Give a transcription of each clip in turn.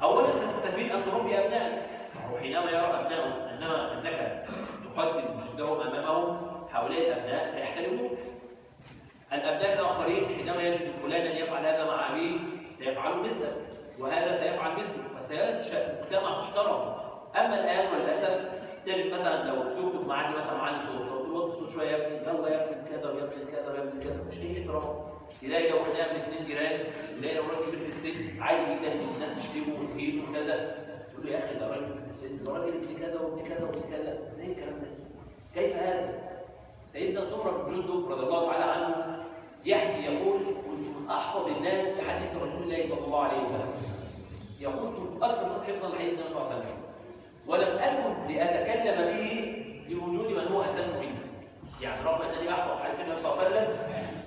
اولا ستستفيد ان تربي ابنائك، وحينما يرى ابنائك انك تقدم وجودهم امامهم هؤلاء الابناء سيحترموك. الابناء الاخرين حينما يجد فلانا يفعل هذا مع ابيه سيفعل مثله، وهذا سيفعل مثله، فسينشا مجتمع محترم. اما الان وللاسف تجد مثلا لو تكتب معدي مثلا معلي صوت، لو تقول وطي الصوت شويه يا ابني، يلا يا ابني كذا ويا ابني كذا ويا ابني كذا، مش اي احترام. تلاقي لو خناقه من اثنين جيران، تلاقي لو راجل كبير في السن عادي جدا الناس تشتمه وتهينه وكذا، تقول له يا اخي ده راجل كبير في السن، ده راجل ابن كذا وابن كذا وابن كذا، ازاي الكلام ده؟ كيف هذا؟ سيدنا سمرة بن جندب رضي الله تعالى عنه يحكي يقول: كنت من احفظ الناس بحديث رسول الله صلى الله عليه وسلم. يقول: كنت اكثر الناس حفظا لحديث النبي صلى الله عليه وسلم، ولم اكن لاتكلم به بوجود من هو اسن مني. يعني رغم انني احفظ حديث النبي صلى الله عليه وسلم،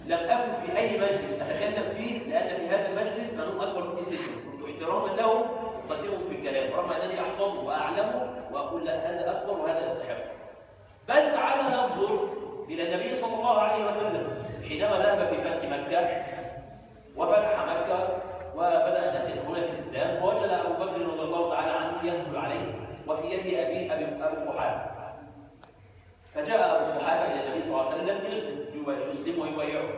لم اكن في اي مجلس اتكلم فيه لان في هذا المجلس من هم اكبر مني سنا، كنت احتراما له اقدمه في الكلام رغم انني احفظه واعلمه واقول لا هذا اكبر وهذا يستحق. بل تعالى ننظر الى النبي صلى الله عليه وسلم حينما ذهب في فتح مكه وفتح مكه وبدا الناس يدخلون في الاسلام، فوجد ابو بكر رضي الله تعالى عنه يدخل عليه وفي يد ابيه ابو قحافه. فجاء ابو قحافه الى النبي صلى الله عليه وسلم يسلم ويبايعه،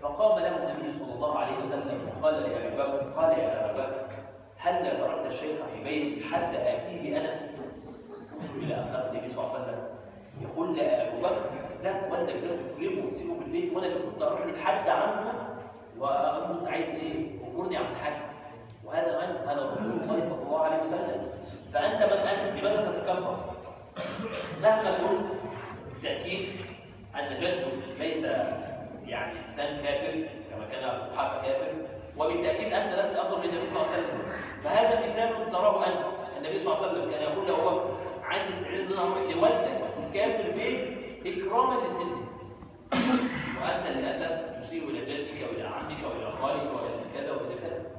فقام له النبي صلى الله عليه وسلم وقال لابي بكر: قال يا ابا بكر هل تركت الشيخ في بيتي حتى اتيه انا؟ انظر الى اخلاق النبي صلى الله عليه وسلم، يقول لابو بكر: لا، وانت قدرت تكرمه وتسيبه في البيت، وانا كنت اروح للحد عنه واقول له انت عايز ايه؟ امرني عن الحد. وهذا من؟ هذا رسول الله صلى الله عليه وسلم. فانت من انت؟ لماذا تتكبر؟ مهما قلت بالتاكيد ان جده ليس يعني انسان كافر كما كان ابو قحافه كافر، وبالتاكيد انت لست افضل من النبي صلى الله عليه وسلم. فهذا مثال تراه انت. النبي صلى الله عليه وسلم كان يقول لابو بكر: عندي استعداد ان انا اروح لوالدك الكافر بيت اكراما لسنك، وانت للاسف تسيء الى جدك والى عمك والى خالك والى كذا والى كذا.